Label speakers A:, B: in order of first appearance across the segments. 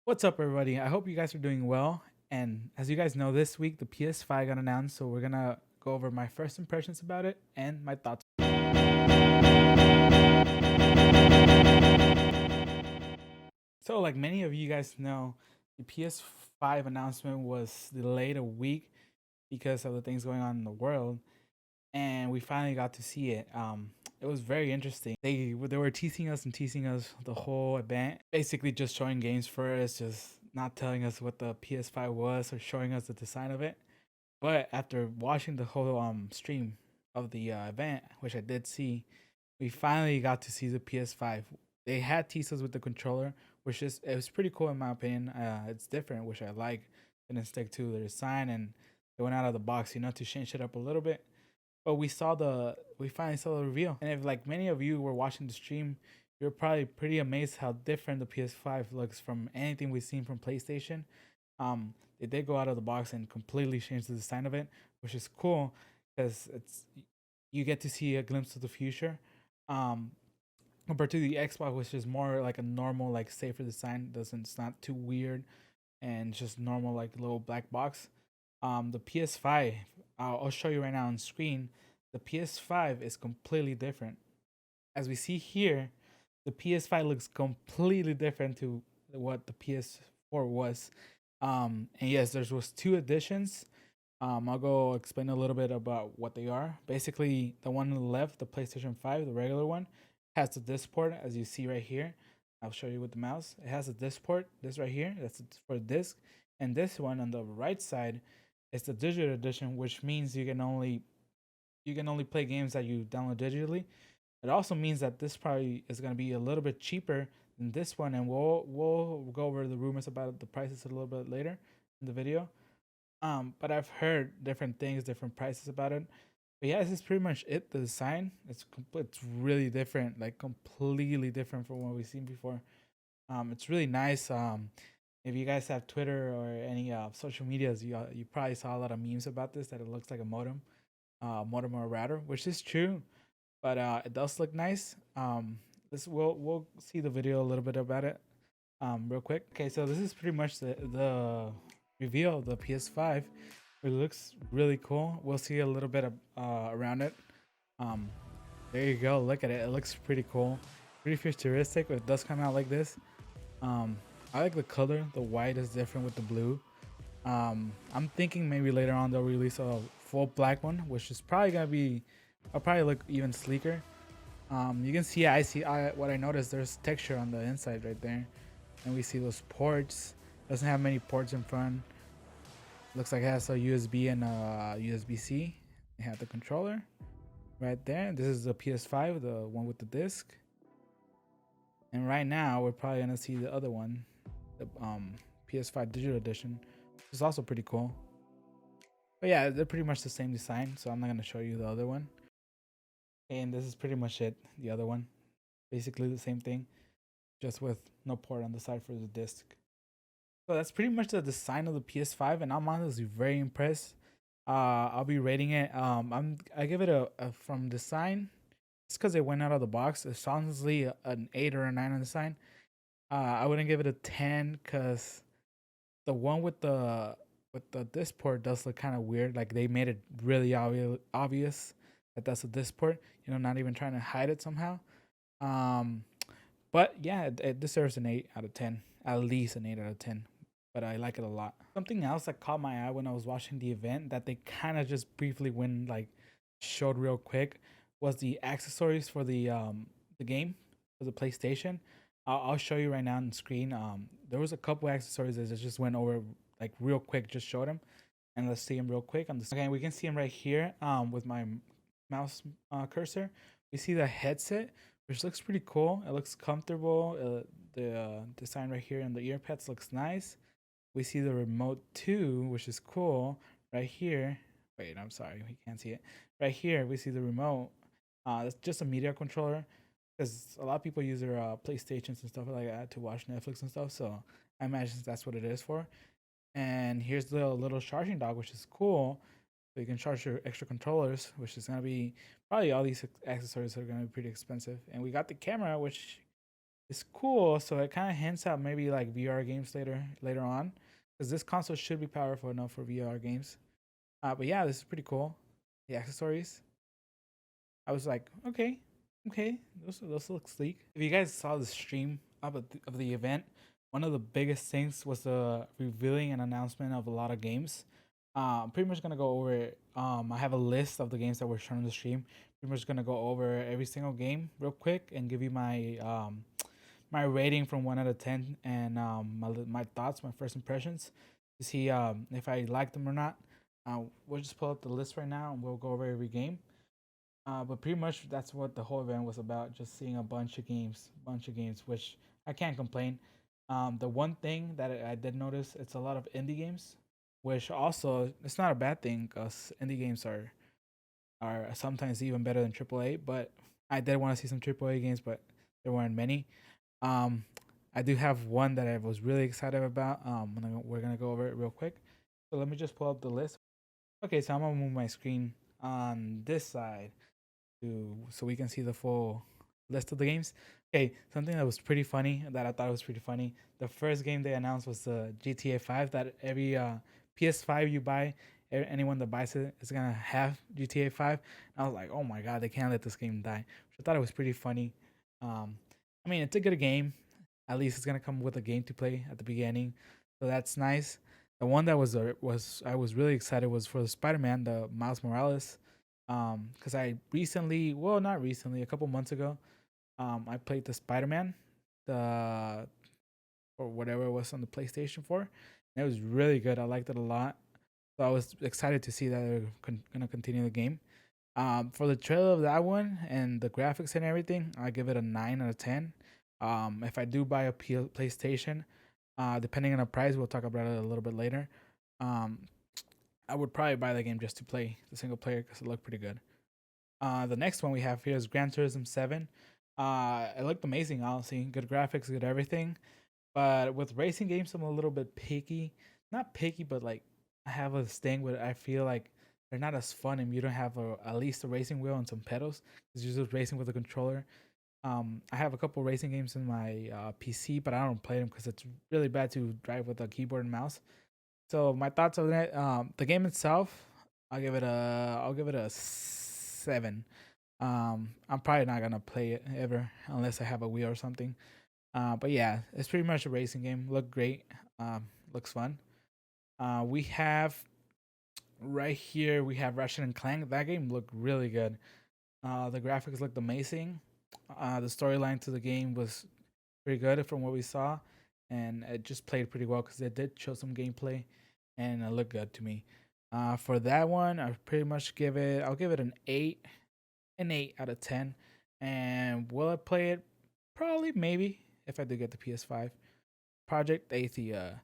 A: What's up, everybody? I hope you guys are doing well. And as you guys know, this week the PS5 got announced, so we're gonna go over my first impressions about it and my thoughts. So, like many of you guys know, the PS5 announcement was delayed a week because of the things going on in the world, and we finally got to see it. It was very interesting. They were teasing us the whole event, basically just showing games first, just not telling us what the PS5 was or showing us the design of it. But after watching the whole stream of the event, which I did see, we finally got to see the PS5. They had teased us with the controller, which is it was pretty cool in my opinion. It's different, which I like. Didn't stick to the design, and they went out of the box, to change it up a little bit. But we finally saw the reveal. And if like many of you were watching the stream, you're probably pretty amazed how different the PS5 looks from anything we've seen from PlayStation. They did go out of the box and completely change the design of it, which is cool because it's you get to see a glimpse of the future. Um, Compared to the Xbox, which is more like a normal, like safer design, doesn't it's not too weird and just normal like little black box. The PS5, I'll show you right now on screen. The PS5 is completely different. As we see here, the PS5 looks completely different to what the PS4 was. And yes, there was two editions. I'll go explain a little bit about what they are. Basically, the one on the left, the PlayStation 5, the regular one, has the disc port, as you see right here. I'll show you with the mouse. It has a disc port, this right here, that's for the disc. And this one on the right side is the digital edition, which means you can only play games that you download digitally. It also means that this probably is going to be a little bit cheaper than this one, and we'll go over the rumors about the prices a little bit later in the video. But I've heard different things, different prices about it. But yeah, this is pretty much it. The design, it's really different, like completely different from what we've seen before. It's really nice. If you guys have Twitter or any social medias, you probably saw a lot of memes about this, that it looks like a modem or a router, which is true, but it does look nice. This we'll see the video a little bit about it, real quick. Okay, so this is pretty much the reveal of the PS5. It looks really cool. We'll see a little bit of, around it. Um, there you go. Look at it. It looks pretty cool. Pretty futuristic. It does come out like this. Um, I like the color. The white is different with the blue. I'm thinking maybe later on they'll release a full black one, which is probably gonna be. I'll probably look even sleeker. You can see what I noticed. There's texture on the inside right there, and we see those ports. Doesn't have many ports in front. Looks like it has a USB and a USB-C. They have the controller right there. This is the PS5, the one with the disc. And right now we're probably gonna see the other one, the PS5 Digital Edition, which is also pretty cool. But yeah, they're pretty much the same design, so I'm not gonna show you the other one. And this is pretty much it. The other one, basically the same thing, just with no port on the side for the disc. So that's pretty much the design of the PS5, and I'm honestly very impressed. I'll be rating it. I give it a from design. It's because it went out of the box. It's honestly an 8 or a 9 on design. I wouldn't give it a 10 because the one with the disc port does look kind of weird. Like they made it really obvious that that's a disc port. Not even trying to hide it somehow. Um, but yeah, it deserves an 8 out of 10, at least an 8 out of 10. But I like it a lot. Something else that caught my eye when I was watching the event that they kind of just briefly went like showed real quick was the accessories for the game for the PlayStation. I'll show you right now on the screen. There was a couple accessories that just went over like real quick. Just showed them, and let's see them real quick on the. Okay, we can see them right here. With my mouse cursor, we see the headset, which looks pretty cool. It looks comfortable. The design right here and the ear pads looks nice. We see the remote too, which is cool right here. Wait, I'm sorry, we can't see it. Right here, we see the remote. It's just a media controller because a lot of people use their PlayStations and stuff like that to watch Netflix and stuff. So I imagine that's what it is for. And here's the little charging dock, which is cool. So you can charge your extra controllers, which is gonna be probably all these accessories are gonna be pretty expensive. And we got the camera, which It's cool, so it kind of hints at maybe like VR games later on, because this console should be powerful enough for VR games. But yeah, this is pretty cool. The accessories, I was like, okay, okay, those look sleek. If you guys saw the stream of the event, one of the biggest things was the revealing and announcement of a lot of games. I'm pretty much gonna go over it. I have a list of the games that were shown on the stream. Pretty much gonna go over every single game real quick and give you my rating from 1 out of 10 and my thoughts, my first impressions to see if I like them or not. We'll just pull up the list right now and we'll go over every game. But pretty much that's what the whole event was about, just seeing a bunch of games, which I can't complain. The one thing that I did notice, it's a lot of indie games, which also it's not a bad thing because indie games are sometimes even better than AAA. But I did want to see some AAA games, but there weren't many. Um, I do have one that I was really excited about. We're gonna go over it real quick. So let me just pull up the list. Okay, so I'm gonna move my screen on this side so we can see the full list of the games. Okay, something that was pretty funny that I thought was pretty funny. The first game they announced was the GTA 5 that every PS5 you buy, anyone that buys it is gonna have GTA 5. And I was like, oh my god, they can't let this game die. Which I thought it was pretty funny. Um, I mean, it's a good game. At least it's gonna come with a game to play at the beginning, so that's nice. The one that was I was really excited was for the Spider-Man, the Miles Morales, because I recently, well, not recently, a couple months ago, I played the Spider-Man, the or whatever it was on the PlayStation 4, and it was really good. I liked it a lot, so I was excited to see that they're gonna continue the game. For the trailer of that one and the graphics and everything, I give it a 9 out of 10. If I do buy a PlayStation, depending on the price, we'll talk about it a little bit later. Um, I would probably buy the game just to play the single player because it looked pretty good. The next one we have here is Gran Turismo 7. It looked amazing, honestly. Good graphics, good everything. But with racing games, I'm a little bit picky. Not picky, but like I have a thing where I feel like they're not as fun if you don't have at least a racing wheel and some pedals. Because you're just racing with a controller. I have a couple racing games in my PC, but I don't play them because it's really bad to drive with a keyboard and mouse. So my thoughts on it, the game itself, I'll give it a 7. I'm probably not gonna play it ever unless I have a Wii or something. But yeah, it's pretty much a racing game. Look great. Looks fun. We have right here we have Ratchet and Clank. That game looked really good. The graphics looked amazing. The storyline to the game was pretty good from what we saw, and it just played pretty well because it did show some gameplay, and it looked good to me. For that one, I'll give it an 8 out of 10. And will I play it? Probably, maybe if I do get the PS5. Project Athia.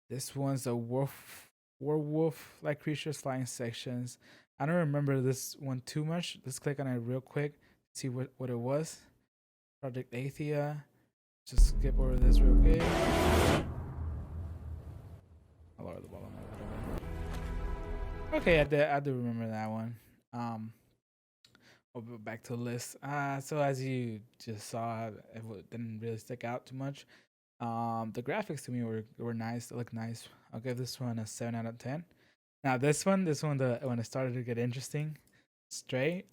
A: This one's a werewolf like creatures flying sections. I don't remember this one too much. Let's click on it real quick, see what it was. Project Athia. Just skip over this real quick. I'll lower the volume a little bit. Okay, I do remember that one. We'll go back to the list. So as you just saw, didn't really stick out too much. The graphics to me were nice. They look nice. I'll give this one a 7 out of 10. Now the when it started to get interesting, Stray.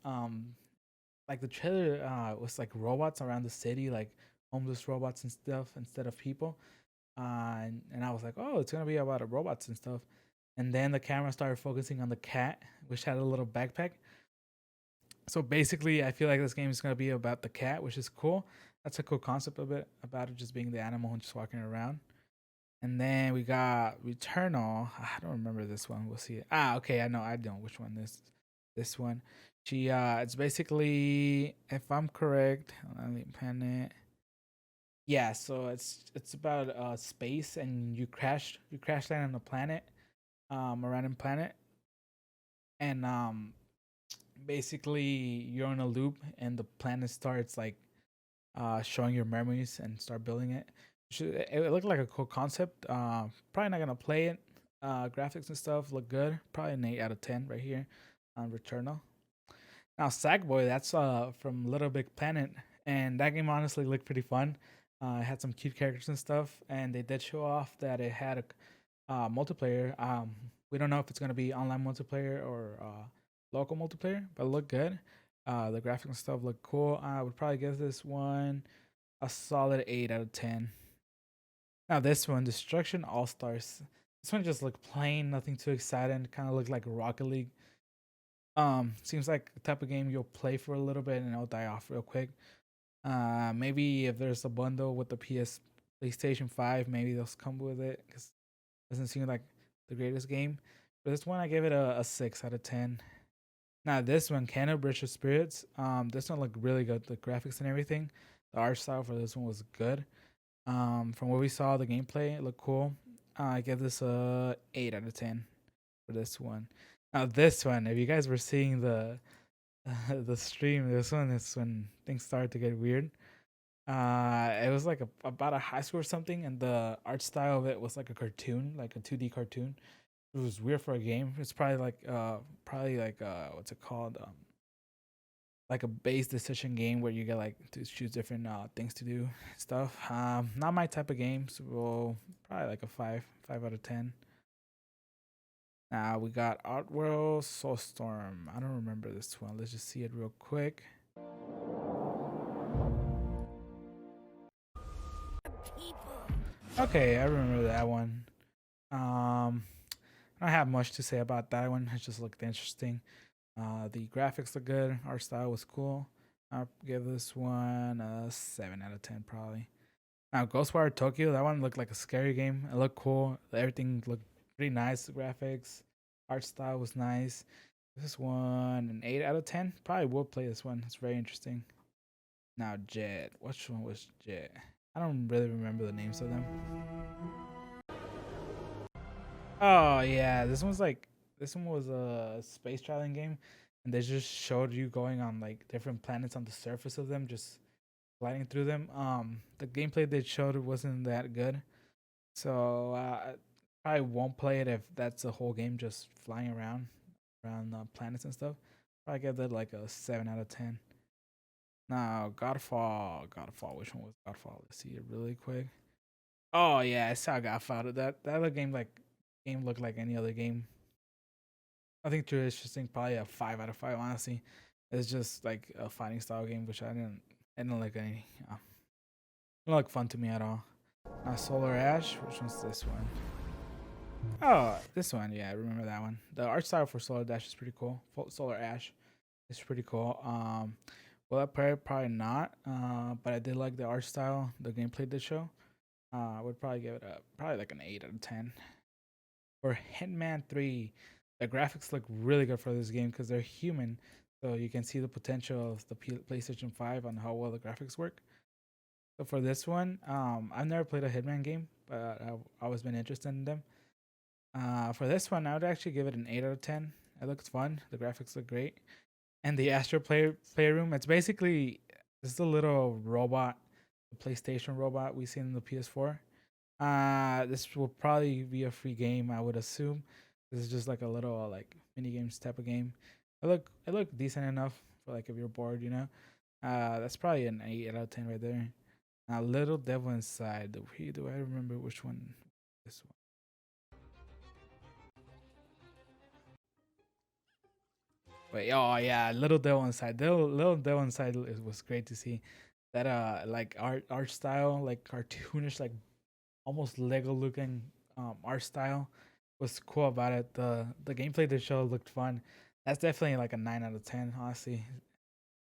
A: Like the trailer was like robots around the city, like homeless robots and stuff instead of people. And I was like, oh, it's gonna be about robots and stuff. And then the camera started focusing on the cat, which had a little backpack. So basically, I feel like this game is gonna be about the cat, which is cool. That's a cool concept of it, about it just being the animal and just walking around. And then we got Returnal. I don't remember this one. We'll see. Okay, I know which one this one. It's basically, if I'm correct, let me pen it. Yeah, so it's about space, and you crash land on a planet, a random planet, and basically you're on a loop, and the planet starts like showing your memories and start building it. It looked like a cool concept. Probably not gonna play it. Graphics and stuff look good. Probably an 8 out of 10 right here on Returnal. Now Sackboy, that's from Little Big Planet, and that game honestly looked pretty fun. It had some cute characters and stuff, and they did show off that it had a multiplayer. We don't know if it's gonna be online multiplayer or local multiplayer, but it looked good. The graphics and stuff look cool. I would probably give this one a solid 8 out of 10. Now this one, Destruction All Stars. This one just looked plain, nothing too exciting. Kind of looked like Rocket League. Seems like the type of game you'll play for a little bit and it'll die off real quick. Maybe if there's a bundle with the PlayStation 5, maybe they'll come with it because it doesn't seem like the greatest game. But this one, I gave it a 6 out of 10. Now this one, Canada Bridge of Spirits. This one looked really good. The graphics and everything, the art style for this one was good. From what we saw, the gameplay it looked cool. I give this a 8 out of 10 for this one. Now this one, if you guys were seeing the the stream, this one is when things started to get weird. It was like about a high school or something, and the art style of it was like a cartoon, like a 2D cartoon. It was weird for a game. It's probably like what's it called? Like a base decision game where you get like to choose different things to do stuff. Not my type of game, so probably like a 5 out of 10. Now we got Outworld Soulstorm. I don't remember this one. Let's just see it real quick. Okay, I remember that one. I don't have much to say about that one. It just looked interesting. The graphics look good. Art style was cool. I'll give this one a 7 out of 10 probably. Now Ghostwire Tokyo, that one looked like a scary game. It looked cool. Everything looked pretty nice. The graphics, art style was nice. This one an 8 out of 10. Probably will play this one. It's very interesting. Now Jet. Which one was Jet? I don't really remember the names of them. Oh yeah, this one was a space traveling game, and they just showed you going on like different planets on the surface of them, just gliding through them. The gameplay they showed wasn't that good, so I probably won't play it if that's the whole game just flying around planets and stuff. Probably give that like a 7 out of 10. Now Godfall. Which one was Godfall? Let's see it really quick. Oh yeah, I saw Godfall. That other game looked like any other game. Nothing too interesting. Probably a 5 out of 5. Honestly, it's just like a fighting style game, which I didn't like any. Not like fun to me at all. Now Solar Ash. Which one's this one? Oh, this one. Yeah, I remember that one. The art style for Solar Dash is pretty cool. Solar Ash is pretty cool. Well, that probably not. But I did like the art style. The gameplay did show. I would probably give it a probably like an 8 out of 10. For Hitman 3, the graphics look really good for this game because they're human, so you can see the potential of the PlayStation 5 on how well the graphics work. So for this one, I've never played a Hitman game, but I've always been interested in them. For this one, I would actually give it an 8 out of 10. It looks fun. The graphics look great, and the Astro Playroom. It's basically just a little robot, the PlayStation robot we seen in the PS4. This will probably be a free game, I would assume. This is just like a little like mini games type of game. It look decent enough for like if you're bored, you know. That's probably an 8 out of 10 right there. Now, Little Devil Inside. Do I remember which one? This one. Wait, oh yeah, Little Devil Inside. Little Devil Inside was great to see. That like art style, like cartoonish, like almost Lego looking art style was cool about it. The gameplay they showed looked fun. That's definitely like a 9 out of 10. Honestly,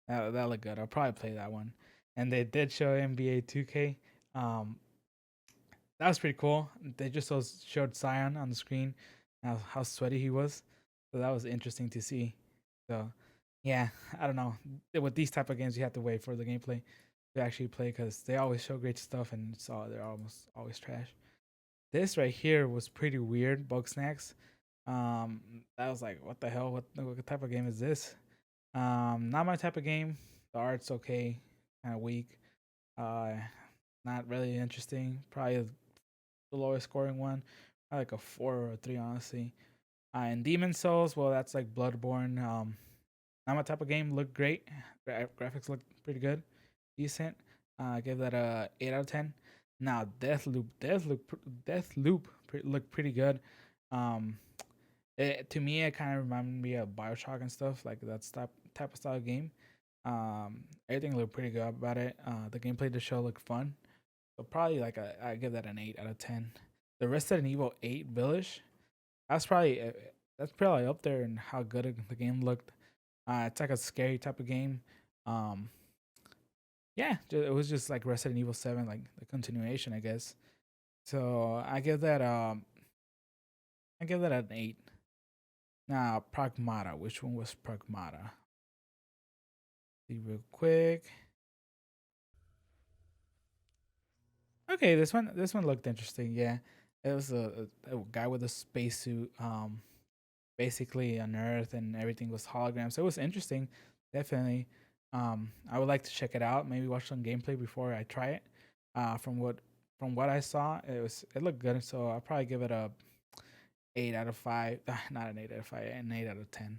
A: that looked good. I'll probably play that one. And they did show NBA 2K. Um, that was pretty cool. They just showed Zion on the screen, how sweaty he was. So that was interesting to see. So yeah, I don't know. With these type of games, you have to wait for the gameplay to actually play because they always show great stuff and they're almost always trash. This right here was pretty weird. Bug snacks. I was like, what the hell? What type of game is this? Not my type of game. The art's okay, kind of weak. Uh, not really interesting. Probably the lowest scoring one. Probably like a 4 or a 3, honestly. And Demon Souls, well, that's like Bloodborne. Not my type of game. Looked great. Graphics look pretty good, decent. I give that a 8 out of 10. Now Death Loop looked pretty good. Um, to me, it kind of reminded me of Bioshock and stuff like that type of style game. Everything looked pretty good about it. The gameplay of the show looked fun. So probably like I give that an 8 out of 10. The Resident Evil 8 Village, that's probably that's probably up there in how good the game looked. It's like a scary type of game. Um, yeah, it was just like Resident Evil 7, like the continuation, I guess. So I give that an 8. Now Pragmata, which one was Pragmata? See real quick. Okay, this one looked interesting. Yeah, it was a guy with a spacesuit. Basically on Earth, and everything was hologram. So it was interesting, definitely. I would like to check it out. Maybe watch some gameplay before I try it. From what I saw, it looked good. So I'll probably give it a 8 out of 5. Not an 8 out of 5, an 8 out of 10.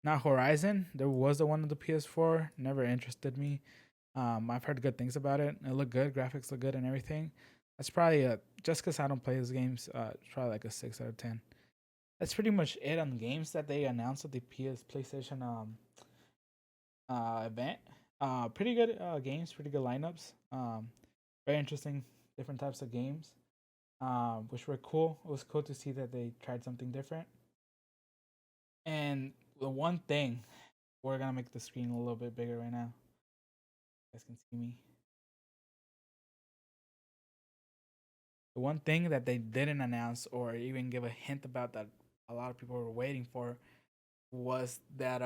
A: Now Horizon, there was the one on the PS4. Never interested me. I've heard good things about it. It looked good. Graphics look good and everything. That's probably just because I don't play those games. It's probably like a 6 out of 10. That's pretty much it on the games that they announced at the PlayStation event. Pretty good games, pretty good lineups. Very interesting, different types of games, which were cool. It was cool to see that they tried something different. And the one thing, we're gonna make the screen a little bit bigger right now. You guys can see me. The one thing that they didn't announce or even give a hint about that a lot of people were waiting for was that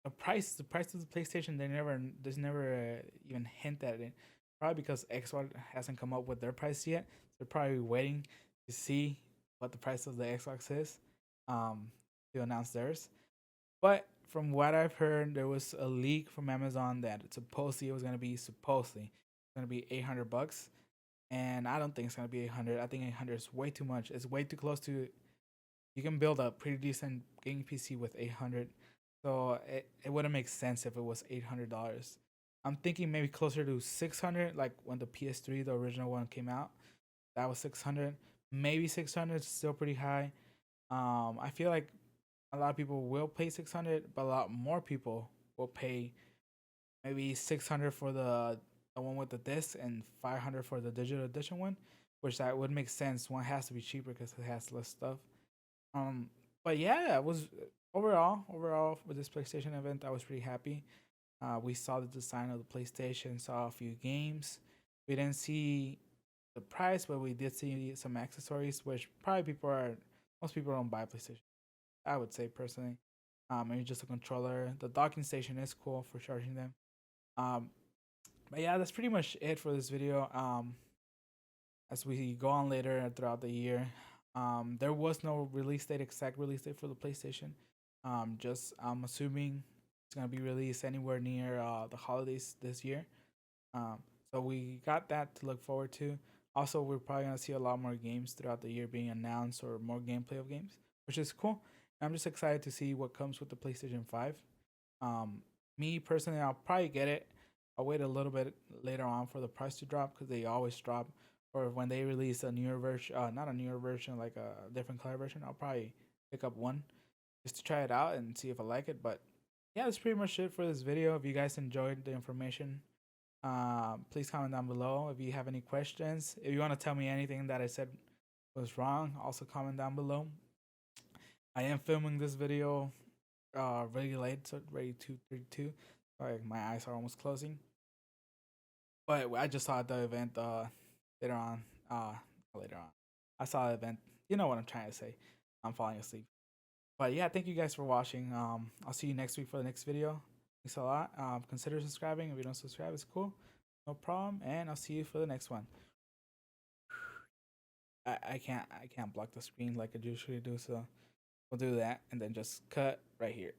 A: the price of the PlayStation, there's never even hint at it. Probably because Xbox hasn't come up with their price yet. So they're probably waiting to see what the price of the Xbox is, um, to announce theirs. But from what I've heard, there was a leak from Amazon that supposedly it was gonna be $800, and I don't think it's gonna be 800. I think 800 is way too much. It's way too close to. You can build a pretty decent gaming PC with 800, so it wouldn't make sense if it was $800. I'm thinking maybe closer to 600, like when the PS3, the original one, came out. That was 600. Maybe 600 is still pretty high. I feel like a lot of people will pay 600, but a lot more people will pay maybe 600 for the one with the disc and 500 for the digital edition one, which that would make sense. One has to be cheaper because it has less stuff. Um, but yeah, it was overall with this PlayStation event, I was pretty happy. We saw the design of the PlayStation, saw a few games. We didn't see the price, but we did see some accessories, which probably most people don't buy PlayStation. I would say personally, maybe just a controller. The docking station is cool for charging them. Um, but yeah, that's pretty much it for this video. As we go on later throughout the year, there was no exact release date for the PlayStation. Just I'm assuming it's gonna be released anywhere near the holidays this year. Um, so we got that to look forward to. Also, we're probably gonna see a lot more games throughout the year being announced or more gameplay of games, which is cool. And I'm just excited to see what comes with the PlayStation 5. Um, Me personally, I'll probably get it. I'll wait a little bit later on for the price to drop because they always drop. Or when they release a newer version, not a newer version, like a different color version, I'll probably pick up one just to try it out and see if I like it. But yeah, that's pretty much it for this video. If you guys enjoyed the information, please comment down below. If you have any questions, if you want to tell me anything that I said was wrong, also comment down below. I am filming this video really late, so ready 2:32. Like my eyes are almost closing. But I just saw the event later on. Later on, I saw the event. You know what I'm trying to say. I'm falling asleep. But yeah, thank you guys for watching. I'll see you next week for the next video. Thanks a lot. Consider subscribing. If you don't subscribe, it's cool. No problem. And I'll see you for the next one. I can't block the screen like I usually do, so we'll do that and then just cut right here.